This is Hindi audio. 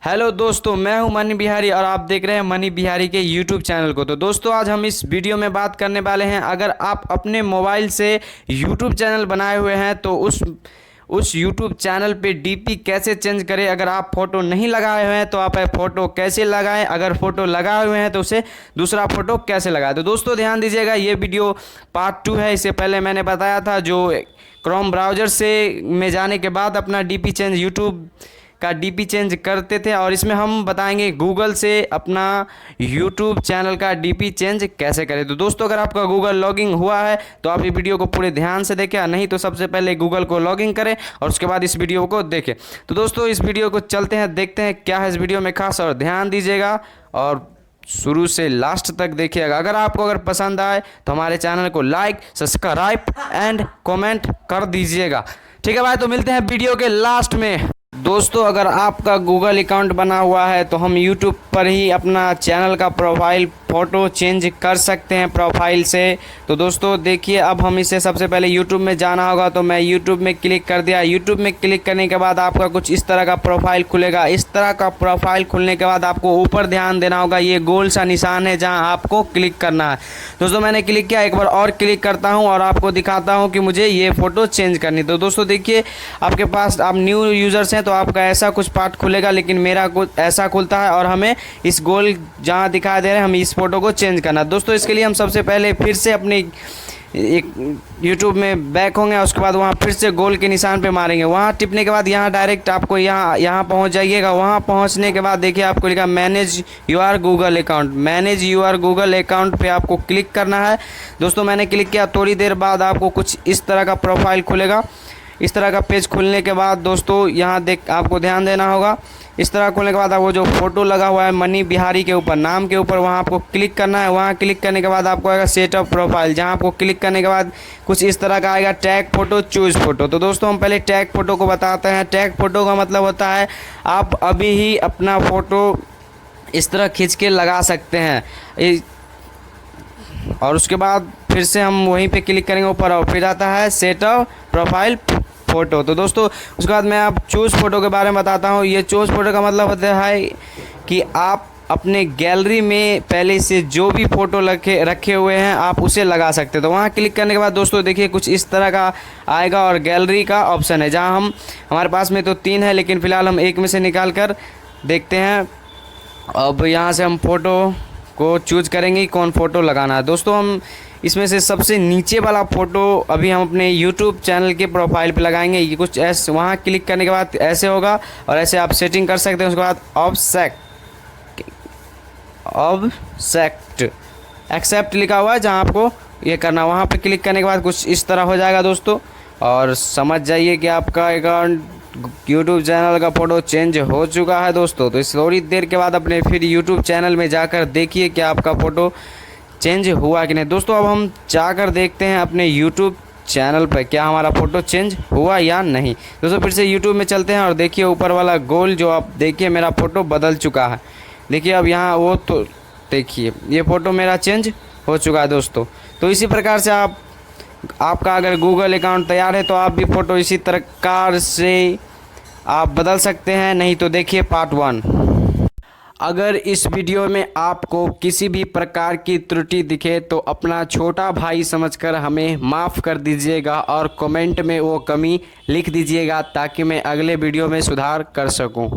हेलो दोस्तों, मैं हूं मनी बिहारी और आप देख रहे हैं मनी बिहारी के यूट्यूब चैनल को। तो दोस्तों, आज हम इस वीडियो में बात करने वाले हैं, अगर आप अपने मोबाइल से यूट्यूब चैनल बनाए हुए हैं तो उस यूट्यूब चैनल पे डीपी कैसे चेंज करें। अगर आप फ़ोटो नहीं लगाए हुए हैं तो आप फ़ोटो कैसे लगाएं, अगर फ़ोटो लगाए हुए हैं तो उसे दूसरा फ़ोटो कैसे लगाएं। तो दोस्तों ध्यान दीजिएगा, ये वीडियो पार्ट 2 है। इससे पहले मैंने बताया था जो क्रोम ब्राउज़र से में जाने के बाद अपना डीपी चेंज यूट्यूब का डीपी चेंज करते थे, और इसमें हम बताएंगे गूगल से अपना यूट्यूब चैनल का डीपी चेंज कैसे करें। तो दोस्तों, अगर आपका गूगल लॉगिन हुआ है तो आप ये वीडियो को पूरे ध्यान से देखें, नहीं तो सबसे पहले गूगल को लॉगिन करें और उसके बाद इस वीडियो को देखें। तो दोस्तों, इस वीडियो को चलते हैं, देखते हैं क्या है इस वीडियो में खास, और ध्यान दीजिएगा और शुरू से लास्ट तक देखिएगा। अगर पसंद आए तो हमारे चैनल को लाइक, सब्सक्राइब एंड कमेंट कर दीजिएगा। ठीक है भाई, तो मिलते हैं वीडियो के लास्ट में। दोस्तों, अगर आपका गूगल अकाउंट बना हुआ है तो हम यूट्यूब पर ही अपना चैनल का प्रोफाइल फ़ोटो चेंज कर सकते हैं प्रोफाइल से। तो दोस्तों देखिए, अब हम इसे सबसे पहले यूट्यूब में जाना होगा। तो मैं यूट्यूब में क्लिक कर दिया। यूट्यूब में क्लिक करने के बाद आपका कुछ इस तरह का प्रोफाइल खुलेगा। इस तरह का प्रोफाइल खुलने के बाद आपको ऊपर ध्यान देना होगा, ये गोल सा निशान है जहाँ आपको क्लिक करना है। दोस्तों मैंने क्लिक किया, एक बार और क्लिक करता हूँ और आपको दिखाता हूँ कि मुझे ये फ़ोटो चेंज करनी। तो दोस्तों देखिए, आपके पास आप न्यू यूज़र्स हैं तो आपका ऐसा कुछ पार्ट खुलेगा, लेकिन मेरा कुछ ऐसा खुलता है और हमें इस गोल जहाँ दिखाई दे रहे हैं, हम इस फ़ोटो को चेंज करना। दोस्तों इसके लिए हम सबसे पहले फिर से अपने एक यूट्यूब में बैक होंगे, उसके बाद वहाँ फिर से गोल के निशान पे मारेंगे। वहाँ टिपने के बाद यहाँ डायरेक्ट आपको यहाँ पहुँच जाइएगा। वहाँ पहुँचने के बाद देखिए आपको लिखा manage your Google account. Manage your Google account पे आपको क्लिक करना है। दोस्तों मैंने क्लिक किया, थोड़ी देर बाद आपको कुछ इस तरह का प्रोफाइल खुलेगा। इस तरह का पेज खुलने के बाद दोस्तों यहाँ आपको ध्यान देना होगा। इस तरह खुलने के बाद वो जो फ़ोटो लगा हुआ है मनी बिहारी के ऊपर, नाम के ऊपर, वहाँ आपको क्लिक करना है। वहाँ क्लिक करने के बाद आपको आएगा सेट अप प्रोफाइल, जहाँ आपको क्लिक करने के बाद कुछ इस तरह का आएगा टैग फ़ोटो, चूज़ फ़ोटो। तो दोस्तों हम पहले टैग फ़ोटो को बताते हैं। टैग फ़ोटो का मतलब होता है आप अभी ही अपना फ़ोटो इस तरह खींच के लगा सकते हैं, और उसके बाद फिर से हम वहीं पे क्लिक करेंगे ऊपर और फिर आता है सेट अप प्रोफाइल फ़ोटो। तो दोस्तों उसके बाद मैं आप चूज़ फ़ोटो के बारे में बताता हूँ। ये चूज़ फ़ोटो का मतलब होता है कि आप अपने गैलरी में पहले से जो भी फ़ोटो रखे हुए हैं आप उसे लगा सकते हैं। तो वहाँ क्लिक करने के बाद दोस्तों देखिए कुछ इस तरह का आएगा और गैलरी का ऑप्शन है, जहाँ हमारे पास में तो 3 है, लेकिन फ़िलहाल हम एक में से निकाल कर देखते हैं। अब यहाँ से हम फ़ोटो को चूज़ करेंगे कौन फ़ोटो लगाना है। दोस्तों हम इसमें से सबसे नीचे वाला फ़ोटो अभी हम अपने यूट्यूब चैनल के प्रोफाइल पे लगाएंगे। ये कुछ ऐसे, वहाँ क्लिक करने के बाद ऐसे होगा और ऐसे आप सेटिंग कर सकते हैं। उसके बाद ऑब्जेक्ट एक्सेप्ट लिखा हुआ है जहाँ आपको ये करना, वहाँ पे क्लिक करने के बाद कुछ इस तरह हो जाएगा दोस्तों। और समझ जाइए कि आपका अकाउंट यूट्यूब चैनल का फ़ोटो चेंज हो चुका है दोस्तों। तो इस थोड़ी देर के बाद अपने फिर यूट्यूब चैनल में जाकर देखिए कि आपका फ़ोटो चेंज हुआ कि नहीं। दोस्तों अब हम जाकर देखते हैं अपने यूट्यूब चैनल पर क्या हमारा फ़ोटो चेंज हुआ या नहीं। दोस्तों फिर से यूट्यूब में चलते हैं और देखिए ऊपर वाला गोल जो आप देखिए मेरा फ़ोटो बदल चुका है। देखिए अब यहाँ वो तो देखिए ये फ़ोटो मेरा चेंज हो चुका है दोस्तों। तो इसी प्रकार से आपका अगर गूगल अकाउंट तैयार है तो आप भी फ़ोटो इसी प्रकार से आप बदल सकते हैं। नहीं तो देखिए पार्ट 1। अगर इस वीडियो में आपको किसी भी प्रकार की त्रुटि दिखे तो अपना छोटा भाई समझकर हमें माफ़ कर दीजिएगा और कमेंट में वो कमी लिख दीजिएगा, ताकि मैं अगले वीडियो में सुधार कर सकूं।